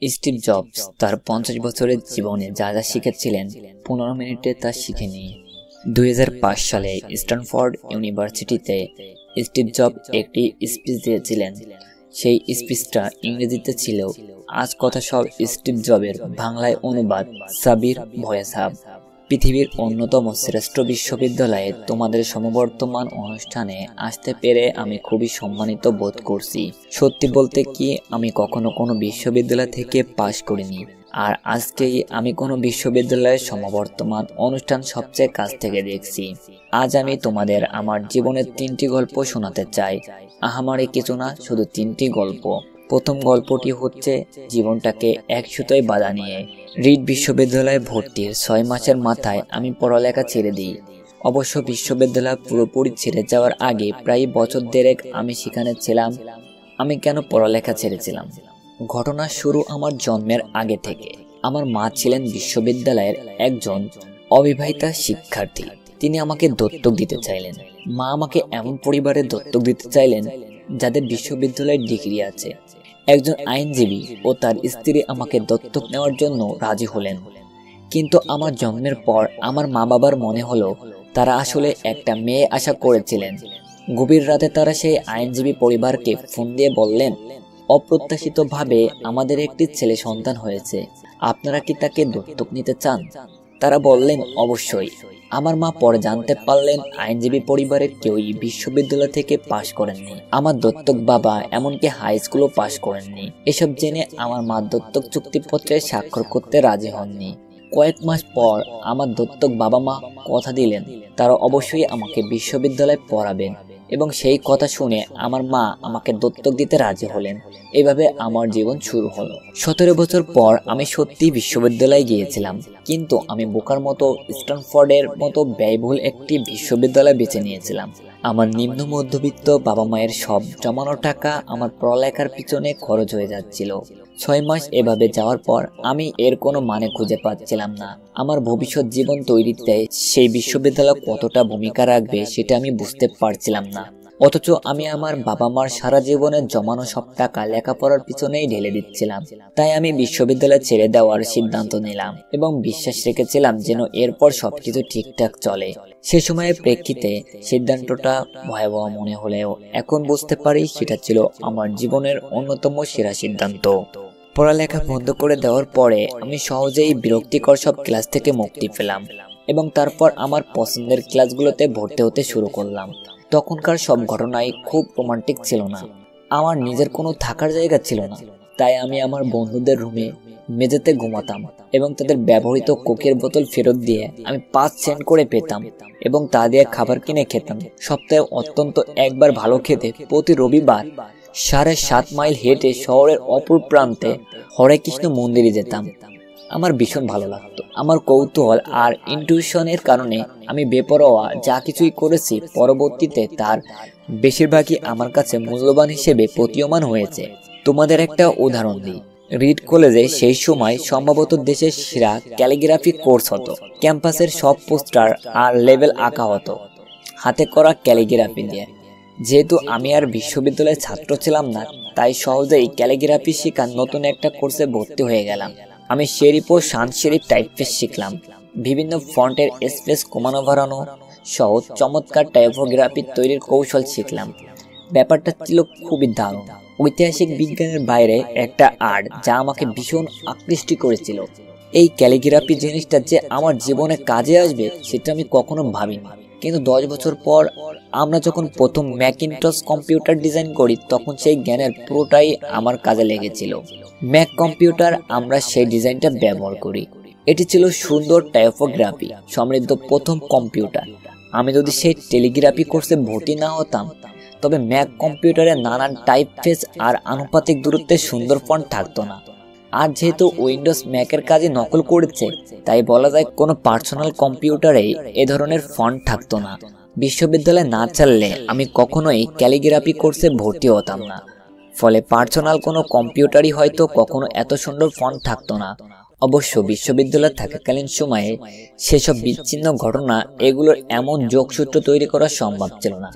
Steve jobs তার 50 বছরের জীবনে যা যা শিখেছিলেন 15 মিনিটে তা শিখে নিয়ে 2005 সালে স্ট্যানফোর্ড ইউনিভার্সিটিতে স্টিভ জব একটি স্পিচ দিয়েছিলেন। সেই স্পিচটা ইংরেজিতে ছিল। আজ কথা সব স্টিভ জবের বাংলায় অনুবাদ সাবির ভয়েসাব। পৃথিবীর অন্যতম শ্রেষ্ঠ বিশ্ববিদ্যালয়ে তোমাদের সমবর্তমান অনুষ্ঠানে আসতে পেরে আমি খুবই সম্মানিত বোধ করছি। সত্যি বলতে কি, আমি কখনো কোনো বিশ্ববিদ্যালয় থেকে পাশ করিনি, আর আজকেই আমি কোনো বিশ্ববিদ্যালয়ের সমবর্তমান অনুষ্ঠান সবচেয়ে কাছ থেকে দেখছি। আজ আমি তোমাদের আমার জীবনের 3টি গল্প শোনাতে চাই। আহামারি কিছু না, শুধু 3টি গল্প। প্রথম গল্পটি হচ্ছে জীবনটাকে এক সুতোয় বাঁধা নিয়ে। রিড বিশ্ববিদ্যালয়ে ভর্তির 6 মাসের মাথায় আমি পড়ালেখা ছেড়ে দিই। অবশ্য বিশ্ববিদ্যালয় পুরোপুরি ছেড়ে যাওয়ার আগে প্রায় বছর দেড়েক আমি সেখানে ছিলাম। আমি কেন পড়ালেখা ছেড়েছিলাম? ঘটনা শুরু আমার জন্মের আগে থেকে। আমার মা ছিলেন বিশ্ববিদ্যালয়ের একজন অবিবাহিতা শিক্ষার্থী। তিনি আমাকে দত্তক দিতে চাইলেন। মা আমাকে এমন পরিবারে দত্তক দিতে চাইলেন যাদের বিশ্ববিদ্যালয়ের ডিগ্রি আছে। একজন আইনজীবী ও তার স্ত্রী আমাকে দত্তক নেওয়ার জন্য রাজি হলেন। কিন্তু আমার জন্মের পর আমার মা বাবার মনে হলো তারা আসলে একটা মেয়ে আশা করেছিলেন। গভীর রাতে তারা সেই আইনজীবী পরিবারকে ফোন দিয়ে বললেন, অপ্রত্যাশিতভাবে আমাদের একটি ছেলে সন্তান হয়েছে, আপনারা কি তাকে দত্তক নিতে চান? তারা বললেন অবশ্যই। আমার মা পরে জানতে পারলেন আইনজীবী পরিবারের কেউই বিশ্ববিদ্যালয় থেকে পাশ করেননি। আমার দত্তক বাবা এমনকি হাই স্কুলও পাশ করেননি। এসব জেনে আমার মা দত্তক চুক্তিপত্রে স্বাক্ষর করতে রাজি হননি। কয়েক মাস পর আমার দত্তক বাবা মা কথা দিলেন তারা অবশ্যই আমাকে বিশ্ববিদ্যালয়ে পড়াবেন, এবং সেই কথা শুনে আমার মা আমাকে দত্তক দিতে রাজি হলেন। এভাবে আমার জীবন শুরু হলো। 17 বছর পর আমি সত্যি বিশ্ববিদ্যালয়ে গিয়েছিলাম, কিন্তু আমি বোকার মতো স্ট্যানফোর্ডের মতো ব্যয়বহুল একটি বিশ্ববিদ্যালয় বেছে নিয়েছিলাম। আমার নিম্ন মধ্যবিত্ত বাবা মায়ের সব জমানো টাকা আমার পড়ালেখার পিছনে খরচ হয়ে যাচ্ছিল। 6 মাস এভাবে যাওয়ার পর আমি এর কোনো মানে খুঁজে পাচ্ছিলাম না। আমার ভবিষ্যৎ জীবন তৈরিতে সেই বিশ্ববিদ্যালয় কতটা ভূমিকা রাখবে সেটা আমি বুঝতে পারছিলাম না। অথচ আমি আমার বাবা মার সারা জীবনের জমানো সব টাকা লেখাপড়ার পিছনেই ঢেলে দিচ্ছিলাম। তাই আমি বিশ্ববিদ্যালয় ছেড়ে দেওয়ার সিদ্ধান্ত নিলাম এবং বিশ্বাস রেখেছিলাম যেন এরপর সবকিছু ঠিকঠাক চলে। সে সময়ের প্রেক্ষিতে সিদ্ধান্তটা ভয়াবহ মনে হলেও এখন বুঝতে পারি সেটা ছিল আমার জীবনের অন্যতম সেরা সিদ্ধান্ত। পড়ালেখা বন্ধ করে দেওয়ার পরে আমি সহজেই বিরক্তিকর সব ক্লাস থেকে মুক্তি পেলাম এবং তারপর আমার পছন্দের ক্লাসগুলোতে ভর্তি হতে শুরু করলাম। তখনকার সব ঘটনাই খুব রোমান্টিক ছিল না। আমার নিজের কোনো থাকার জায়গা ছিল না, তাই আমি আমার বন্ধুদের রুমে মেঝেতে ঘুমাতাম এবং তাদের ব্যবহৃত কোকের বোতল ফেরত দিয়ে আমি 5 সেন্ট করে পেতাম এবং তা দিয়ে খাবার কিনে খেতাম। সপ্তাহে অত্যন্ত একবার ভালো খেতে প্রতি রবিবার 7.5 মাইল হেঁটে শহরের অপর প্রান্তে হরে কৃষ্ণ মন্দিরে যেতাম। আমার ভীষণ ভালো লাগতো। আমার কৌতূহল আর ইনটিউশনের কারণে আমি বেপরোয়া যা কিছুই করেছি পরবর্তীতে তার বেশিরভাগই আমার কাছে মূল্যবান হিসেবে প্রতীয়মান হয়েছে। তোমাদের একটা উদাহরণ দিই। রিড কলেজে সেই সময় সম্ভবত দেশের সেরা ক্যালিগ্রাফি কোর্স হতো। ক্যাম্পাসের সব পোস্টার আর লেবেল আঁকা হতো হাতে করা ক্যালিগ্রাফি দিয়ে। যেহেতু আমি আর বিশ্ববিদ্যালয়ের ছাত্র ছিলাম না, তাই সহজেই ক্যালিগ্রাফি শেখার নতুন একটা কোর্সে ভর্তি হয়ে গেলাম। আমি শেরিফ ও সান শেরিফ টাইপফেস শিখলাম। বিভিন্ন ফন্টের স্পেস কমানো বাড়ানো সহ চমৎকার টাইপোগ্রাফি তৈরির কৌশল শিখলাম। ব্যাপারটা ছিল খুবই দারুণ। ঐতিহাসিক বিজ্ঞানের বাইরে একটা আর্ট যা আমাকে ভীষণ আকৃষ্ট করেছিল। এই ক্যালিগ্রাফি জিনিসটা যে আমার জীবনে কাজে আসবে সেটা আমি কখনো ভাবিনি। কিন্তু 10 বছর পর আমরা যখন প্রথম ম্যাকিনটস কম্পিউটার ডিজাইন করি তখন সেই জ্ঞানের পুরোটাই আমার কাজে লেগেছিল। ম্যাক কম্পিউটার আমরা সেই ডিজাইনটা ব্যবহার করি। এটি ছিল সুন্দর টাইপোগ্রাফি সমৃদ্ধ প্রথম কম্পিউটার। আমি যদি সেই টেলিগ্রাফি কোর্সে ভর্তি না হতাম তবে ম্যাক কম্পিউটারে নানান টাইপফেস আর আনুপাতিক দূরত্বে সুন্দর ফন্ট থাকতো না। আর যেহেতু উইন্ডোজ ম্যাকের কাজে নকল করেছে, তাই বলা যায় কোনো পার্সোনাল কম্পিউটারেই এ ধরনের ফন্ট থাকতো না। বিশ্ববিদ্যালয়ে না চাললে আমি কখনোই ক্যালিগ্রাফি কোর্সে ভর্তি হতাম না। ফলে পার্সোনাল কোনো কম্পিউটারই হয়তো কখনো এত সুন্দর ফন্ট থাকতো না। অবশ্য বিশ্ববিদ্যালয়ে থাকাকালীন সময়ে সেসব বিচ্ছিন্ন ঘটনা এগুলোর এমন যোগসূত্র তৈরি করা সম্ভব ছিল না।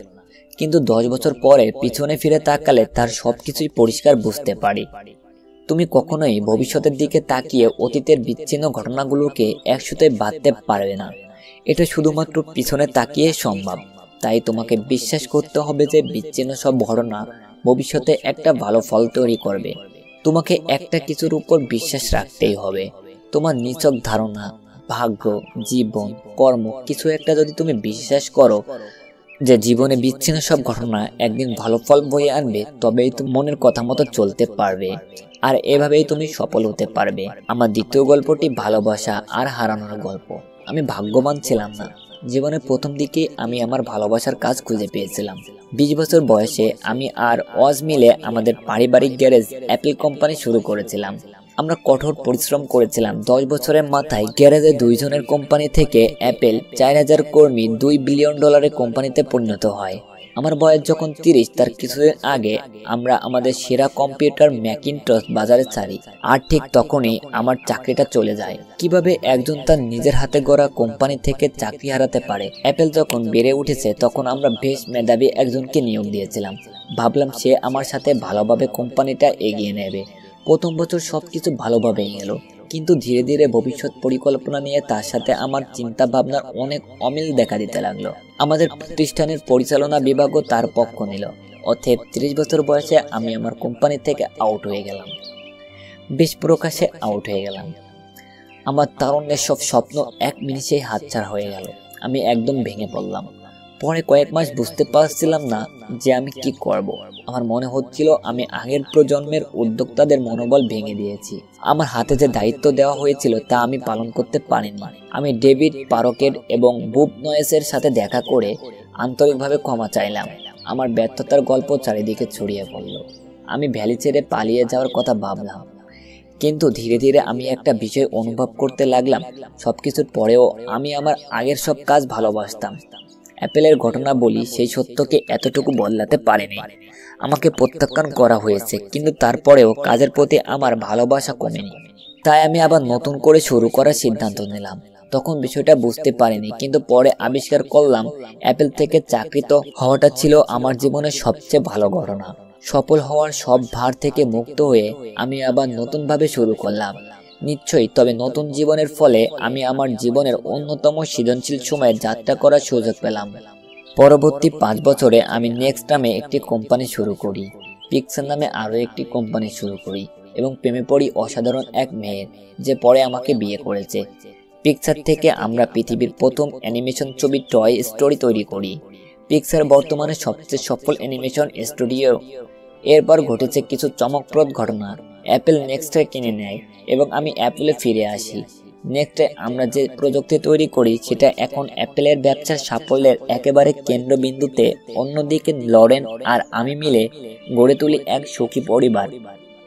কিন্তু 10 বছর পরে পিছনে ফিরে তাকালে তার সবকিছুই পরিষ্কার বুঝতে পারি। তুমি কখনোই ভবিষ্যতের দিকে তাকিয়ে অতীতের বিচ্ছিন্ন ঘটনাগুলোকে একসাথে বাঁধতে পারবে না। এটা শুধুমাত্র পিছনে তাকিয়ে সম্ভব। তাই তোমাকে বিশ্বাস করতে হবে যে বিচ্ছিন্ন সব ঘটনা ভবিষ্যতে একটা ভালো ফল তৈরি করবে। তোমাকে একটা কিছুর উপর বিশ্বাস রাখতেই হবে। তোমার নিছক ধারণা, ভাগ্য, জীবন, কর্ম কিছু একটা যদি তুমি বিশ্বাস করো যে জীবনে বিচ্ছিন্ন সব ঘটনা একদিন ভালো ফল বয়ে আনবে, তবেই তুমি মনের কথা মতো চলতে পারবে, আর এভাবেই তুমি সফল হতে পারবে। আমার দ্বিতীয় গল্পটি ভালোবাসা আর হারানোর গল্প। আমি ভাগ্যবান ছিলাম না। জীবনের প্রথম দিকে আমি আমার ভালোবাসার কাজ খুঁজে পেয়েছিলাম। 20 বছর বয়সে আমি আর ওয়াজ মিলে আমাদের পারিবারিক গ্যারেজ অ্যাপেল কোম্পানি শুরু করেছিলাম। আমরা কঠোর পরিশ্রম করেছিলাম। 10 বছরের মাথায় গ্যারেজে 2 জনের কোম্পানি থেকে অ্যাপেল 4000 কর্মী $2 বিলিয়ন কোম্পানিতে পরিণত হয়। আমার বয়স যখন 30, তার কিছুদিন আগে আমরা আমাদের সেরা কম্পিউটার ম্যাকিনটশ বাজারে ছাড়ি। আর ঠিক তখনই আমার চাকরিটা চলে যায়। কিভাবে একজন তার নিজের হাতে গড়া কোম্পানি থেকে চাকরি হারাতে পারে? অ্যাপেল যখন বেড়ে উঠেছে তখন আমরা বেশ মেধাবী একজনকে নিয়োগ দিয়েছিলাম। ভাবলাম সে আমার সাথে ভালোভাবে কোম্পানিটা এগিয়ে নেবে। প্রথম বছর সবকিছু ভালোভাবেই এলো, কিন্তু ধীরে ধীরে ভবিষ্যৎ পরিকল্পনা নিয়ে তার সাথে আমার চিন্তা ভাবনার অনেক অমিল দেখা দিতে লাগলো। আমাদের প্রতিষ্ঠানের পরিচালনা বিভাগও তার পক্ষ নিল। অতএব 30 বছর বয়সে আমি আমার কোম্পানি থেকে আউট হয়ে গেলাম। বেশ প্রকাশ্যে আউট হয়ে গেলাম। আমার তারুণ্যের সব স্বপ্ন এক মিনিটেই হাতছাড়া হয়ে গেল। আমি একদম ভেঙে পড়লাম। পরে কয়েক মাস বুঝতে পারছিলাম না যে আমি কি করব। আমার মনে হচ্ছিল আমি আগের প্রজন্মের উদ্যোক্তাদের মনোবল ভেঙে দিয়েছি। আমার হাতে যে দায়িত্ব দেওয়া হয়েছিল তা আমি পালন করতে পারিনি। আমি ডেভিড পারকেট এবং বুব নয়েসের সাথে দেখা করে আন্তরিকভাবে ক্ষমা চাইলাম। আমার ব্যর্থতার গল্প চারিদিকে ছড়িয়ে পড়ল। আমি ভ্যালি ছেড়ে পালিয়ে যাওয়ার কথা ভাবলাম, কিন্তু ধীরে ধীরে আমি একটা বিষয় অনুভব করতে লাগলাম। সবকিছুর পরেও আমি আমার আগের সব কাজ ভালোবাসতাম। অ্যাপেলের ঘটনা বলি, সেই সত্যকে এতটুকু বদলাতে পারেনি। আমাকে প্রত্যাখ্যান করা হয়েছে, কিন্তু তারপরেও কাজের প্রতি আমার ভালোবাসা কমেনি। তাই আমি আবার নতুন করে শুরু করার সিদ্ধান্ত নিলাম। তখন বিষয়টা বুঝতে পারিনি, কিন্তু পরে আবিষ্কার করলাম অ্যাপেল থেকে চাকরিত হওয়াটা ছিল আমার জীবনের সবচেয়ে ভালো ঘটনা। সফল হওয়ার সব ভার থেকে মুক্ত হয়ে আমি আবার নতুনভাবে শুরু করলাম। নিশ্চয়ই, তবে নতুন জীবনের ফলে আমি আমার জীবনের অন্যতম সৃজনশীল সময়ে যাত্রা করার সুযোগ পেলাম। পরবর্তী 5 বছরে আমি নেক্সট নামে একটি কোম্পানি শুরু করি, পিক্সার নামে আরও একটি কোম্পানি শুরু করি এবং প্রেমে পড়ি অসাধারণ এক মেয়ের, যে পরে আমাকে বিয়ে করেছে। পিক্সার থেকে আমরা পৃথিবীর প্রথম অ্যানিমেশন ছবি টয় স্টোরি তৈরি করি। পিক্সার বর্তমানে সবচেয়ে সফল অ্যানিমেশন স্টুডিও। এরপর ঘটেছে কিছু চমকপ্রদ ঘটনা। অ্যাপেল নেক্সটে কিনে নেয় এবং আমি অ্যাপেলে ফিরে আসি। নেক্সটে আমরা যে প্রযুক্তি তৈরি করি সেটা এখন অ্যাপেলের ব্যবসার সাফল্যের একেবারে কেন্দ্রবিন্দুতে। অন্যদিকে লরেন আর আমি মিলে গড়ে তুলি এক সুখী পরিবার।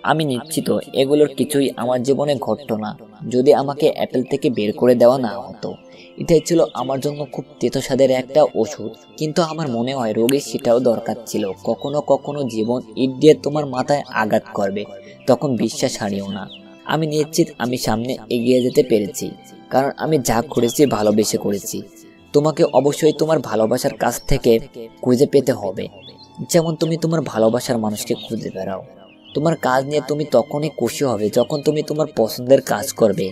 আমি নিশ্চিত এগুলোর কিছুই আমার জীবনে ঘটতো না যদি আমাকে অ্যাপেল থেকে বের করে দেওয়া না হতো। এটাই ছিল আমার জন্য খুব তেতোস্বাদের একটা ওষুধ, কিন্তু আমার মনে হয় রোগীর সেটাও দরকার ছিল। কখনো কখনো জীবন ইট দিয়ে তোমার মাথায় আঘাত করবে, তখন বিশ্বাস হারিও না। আমি নিশ্চিত আমি সামনে এগিয়ে যেতে পেরেছি, কারণ আমি যা করেছি ভালোবেসে করেছি। তোমাকে অবশ্যই তোমার ভালোবাসার কাছ থেকে খুঁজে পেতে হবে, যেমন তুমি তোমার ভালোবাসার মানুষকে খুঁজে বেড়াও। তোমার কাজ নিয়ে তুমি তখনই খুশি হবে যখন তুমি তোমার পছন্দের কাজ করবে।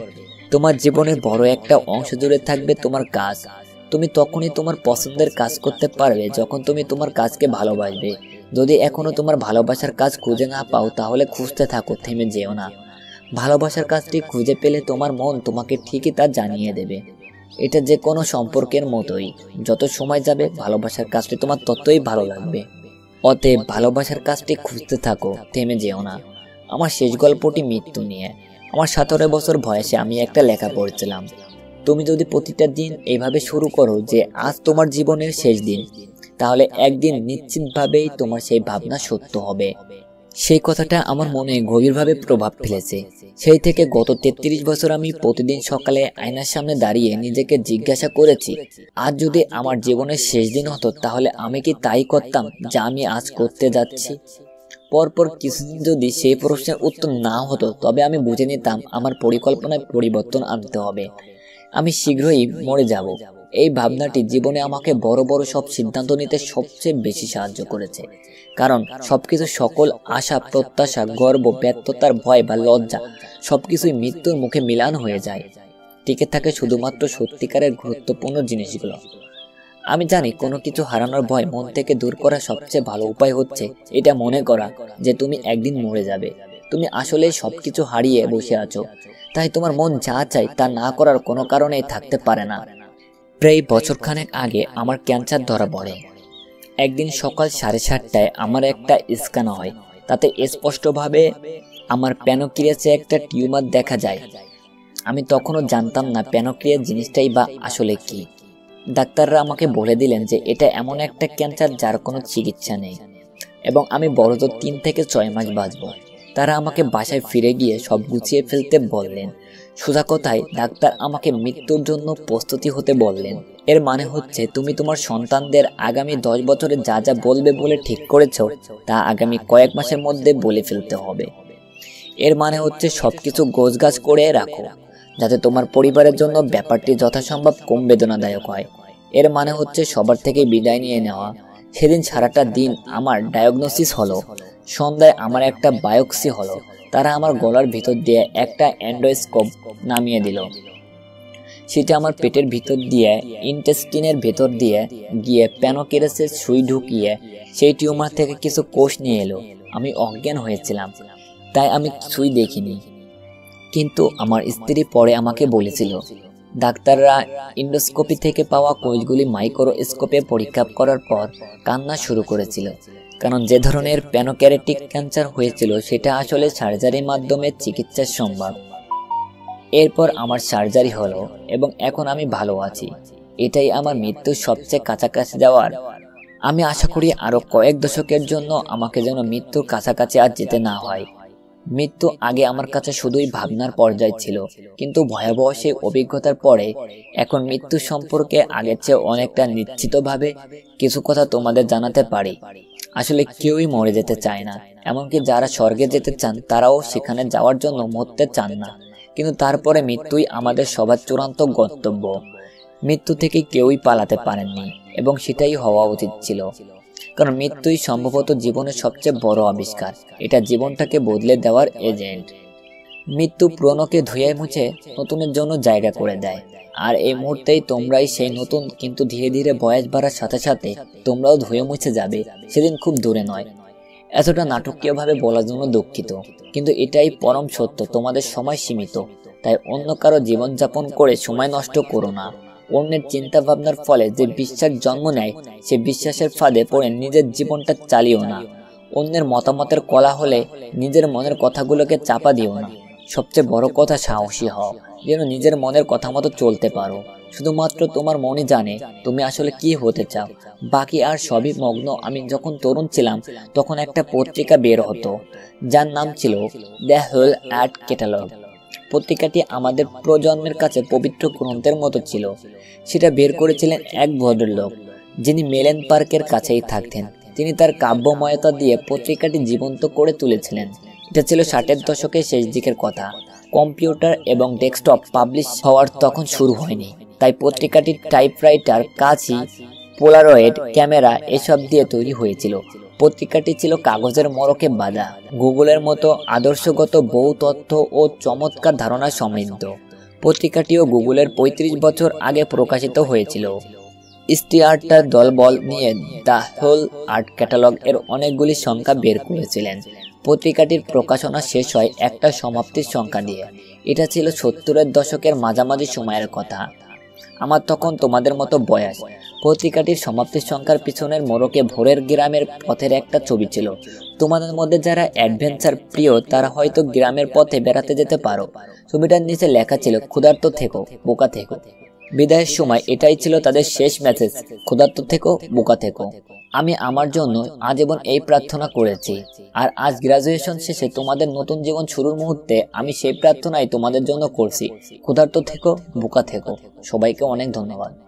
তোমার জীবনের বড় একটা অংশ জুড়ে থাকবে তোমার কাজ। তুমি তখনই তোমার পছন্দের কাজ করতে পারবে যখন তুমি তোমার কাজকে ভালোবাসবে। যদি এখনো তোমার ভালোবাসার কাজ খুঁজে না পাও, তাহলে খুঁজতে থাকো, থেমে যেও না। ভালোবাসার কাজটি খুঁজে পেলে তোমার মন তোমাকে ঠিকই তা জানিয়ে দেবে। এটা যে কোনো সম্পর্কের মতোই, যত সময় যাবে ভালোবাসার কাজটি তোমার ততই ভালো লাগবে। অতএব ভালোবাসার কাজটি খুঁজতে থাকো, থেমে যেও না। আমার শেষ গল্পটি মৃত্যু নিয়ে। আমার 17 বছর বয়সে আমি একটা লেখা পড়ছিলাম। তুমি যদি প্রতিটা দিন এইভাবে শুরু করো যে আজ তোমার জীবনের শেষ দিন, তাহলে একদিন নিশ্চিতভাবেই তোমার সেই ভাবনা সত্য হবে। সেই কথাটা আমার মনে গভীরভাবে প্রভাব ফেলেছে। সেই থেকে গত 33 বছর আমি প্রতিদিন সকালে আয়নার সামনে দাঁড়িয়ে নিজেকে জিজ্ঞাসা করেছি, আজ যদি আমার জীবনের শেষ দিন হতো তাহলে আমি কি তাই করতাম যা আমি আজ করতে যাচ্ছি? পরপর কিছুদিন যদি সেই প্রশ্নের উত্তর না হতো, তবে আমি বুঝে নিতাম আমার পরিকল্পনায় পরিবর্তন আনতে হবে। আমি শীঘ্রই মরে যাব। এই ভাবনাটি জীবনে আমাকে বড় বড় সব সিদ্ধান্ত নিতে সবচেয়ে বেশি সাহায্য করেছে। কারণ সবকিছু, সকল আশা, প্রত্যাশা, গর্ব, ব্যর্থতার ভয় বা লজ্জা সবকিছুই মৃত্যুর মুখে মিলান হয়ে যায়। টিকে থাকে শুধুমাত্র সত্যিকারের গুরুত্বপূর্ণ জিনিসগুলো। আমি জানি কোনো কিছু হারানোর ভয় মন থেকে দূর করার সবচেয়ে ভালো উপায় হচ্ছে এটা মনে করা যে তুমি একদিন মরে যাবে। তুমি আসলে সবকিছু হারিয়ে বসে আছো, তাই তোমার মন যা চায় তা না করার কোনো কারণেই থাকতে পারে না। প্রায় বছরখানেক আগে আমার ক্যান্সার ধরা পড়ে। একদিন সকাল 7:30টায় আমার একটা স্ক্যান হয়। তাতে স্পষ্টভাবে আমার প্যানক্রিয়াসে একটা টিউমার দেখা যায়। আমি তখনও জানতাম না প্যানক্রিয়াস জিনিসটাই বা আসলে কি। ডাক্তাররা আমাকে বলে দিলেন যে এটা এমন একটা ক্যান্সার যার কোনো চিকিৎসা নেই এবং আমি বড়জোর 3 থেকে 6 মাস বাঁচব। তারা আমাকে বাসায় ফিরে গিয়ে সব গুছিয়ে ফেলতে বললেন। সোজা কথায় ডাক্তার আমাকে মৃত্যুর জন্য প্রস্তুতি হতে বললেন। এর মানে হচ্ছে তুমি তোমার সন্তানদের আগামী 10 বছরে যা যা বলবে বলে ঠিক করেছ তা আগামী কয়েক মাসের মধ্যে বলে ফেলতে হবে। এর মানে হচ্ছে সবকিছু গোছগাছ করে রাখো যাতে তোমার পরিবারের জন্য ব্যাপারটি যথাসম্ভব কম বেদনাদায়ক হয়। এর মানে হচ্ছে সবার থেকে বিদায় নিয়ে নেওয়া। সেদিন সারাটা দিন আমার ডায়াগনোসিস হলো। সন্ধ্যায় আমার একটা বায়োপসি হলো। তারা আমার গলার ভিতর দিয়ে একটা এন্ডোস্কোপ নামিয়ে দিল। সেটা আমার পেটের ভিতর দিয়ে ইন্টেস্টিনের ভেতর দিয়ে গিয়ে প্যানক্রিয়াসে সুই ঢুকিয়ে সেই টিউমার থেকে কিছু কোষ নিয়ে এলো। আমি অজ্ঞান হয়েছিলাম, তাই আমি কিছুই দেখিনি। কিন্তু আমার স্ত্রী পরে আমাকে বলেছিল ডাক্তাররা ইন্ডোস্কোপি থেকে পাওয়া কোষগুলি মাইক্রোস্কোপে পরীক্ষা করার পর কান্না শুরু করেছিল, কারণ যে ধরনের প্যানক্রিয়াটিক ক্যান্সার হয়েছিল সেটা আসলে সার্জারির মাধ্যমে চিকিৎসা সম্ভব। এরপর আমার সার্জারি হলো এবং এখন আমি ভালো আছি। এটাই আমার মৃত্যুর সবচেয়ে কাছাকাছি যাওয়ার। আমি আশা করি আরো কয়েক দশকের জন্য আমাকে যেন মৃত্যুর কাছাকাছি আর যেতে না হয়। মৃত্যু আগে আমার কাছে শুধুই ভাবনার পর্যায়ে ছিল, কিন্তু ভয়াবহ সেই অভিজ্ঞতার পরে এখন মৃত্যু সম্পর্কে আগের চেয়ে অনেকটা নিশ্চিতভাবে কিছু কথা তোমাদের জানাতে পারি। আসলে কেউই মরে যেতে চায় না, এমনকি যারা স্বর্গে যেতে চান তারাও সেখানে যাওয়ার জন্য মরতে চান না। কিন্তু তারপরে মৃত্যুই আমাদের সবার চূড়ান্ত গন্তব্য। মৃত্যু থেকে কেউই পালাতে পারেননি এবং সেটাই হওয়া উচিত ছিল, কারণ মৃত্যুই সম্ভবত জীবনের সবচেয়ে বড় আবিষ্কার। এটা জীবনটাকে বদলে দেওয়ার এজেন্ট। মৃত্যু পুরনোকে ধুয়ে মুছে নতুনের জন্য জায়গা করে দেয়, আর এই মুহূর্তেই তোমরাই সেই নতুন। কিন্তু ধীরে ধীরে বয়স বাড়ার সাথে সাথে তোমরাও ধুয়ে মুছে যাবে। সেদিন খুব দূরে নয়। এতটা নাটকীয়ভাবে বলার জন্য দুঃখিত, কিন্তু এটাই পরম সত্য। তোমাদের সময় সীমিত, তাই অন্য কারো জীবনযাপন করে সময় নষ্ট করো না। অন্যের চিন্তা ভাবনার ফলে যে বিশ্বাস জন্ম নেয়, সে বিশ্বাসের ফাঁদে পড়ে নিজের জীবনটা চালিও না। অন্যের মতামতের কলা হলে নিজের মনের কথাগুলোকে চাপা দিও না। সবচেয়ে বড় কথা, সাহসী হও, যেন নিজের মনের কথা মতো চলতে পারো। শুধুমাত্র তোমার মনই জানে তুমি আসলে কি হতে চাও, বাকি আর সবই মগ্ন। আমি যখন তরুণ ছিলাম তখন একটা পত্রিকা বের হতো যার নাম ছিল দ্য হোল আর্ট ক্যাটালগ। পত্রিকাটি আমাদের প্রজন্মের কাছে পবিত্র গ্রন্থের মতো ছিল। সেটা বের করেছিলেন এক ভদ্রলোক, যিনি মেলেন পার্কের কাছেই থাকতেন। তিনি তার কাব্যময়তা দিয়ে পত্রিকাটি জীবন্ত করে তুলেছিলেন। এটা ছিল 60-এর দশকের শেষ দিকের কথা। কম্পিউটার এবং ডেস্কটপ পাবলিশ হওয়ার তখন শুরু হয়নি, তাই পত্রিকাটির টাইপরাইটার, কাঁচি, পোলারয়েড ক্যামেরা এসব দিয়ে তৈরি হয়েছিল। পত্রিকাটি ছিল কাগজের মোড়কে বাঁধা। গুগলের মতো আদর্শগত বহু তথ্য ও চমৎকার ধারণা সমৃদ্ধ। পত্রিকাটিও গুগলের 35 বছর আগে প্রকাশিত হয়েছিল। স্টিয়ার্টার দলবল নিয়ে দ্য হোল আর্ট ক্যাটালগ এর অনেকগুলি সংখ্যা বের করেছিলেন। পত্রিকাটির প্রকাশনা শেষ হয় একটা সমাপ্তির সংখ্যা দিয়ে। এটা ছিল 70-এর দশকের মাঝামাঝি সময়ের কথা। আমার তখন তোমাদের মতো বয়স। পত্রিকাটির সমাপ্তির সংখ্যার পিছনের মোড়কে ভোরের গ্রামের পথের একটা ছবি ছিল। তোমাদের মধ্যে যারা অ্যাডভেঞ্চার প্রিয় তারা হয়তো গ্রামের পথে বেড়াতে যেতে পারো। ছবিটার নিচে লেখা ছিল ক্ষুধার্ত থেকো, বোকা থেকো। বিদায়ের সময় এটাই ছিল তাদের শেষ মেসেজ, ক্ষুধার্ত থেকো, বোকা থেকো। আমি আমার জন্য আজীবন এই প্রার্থনা করেছি, আর আজ গ্রাজুয়েশন শেষে তোমাদের নতুন জীবন শুরুর মুহূর্তে আমি সেই প্রার্থনাই তোমাদের জন্য করছি, ক্ষুধার্ত থেকো, বোকা থেকো। সবাইকে অনেক ধন্যবাদ।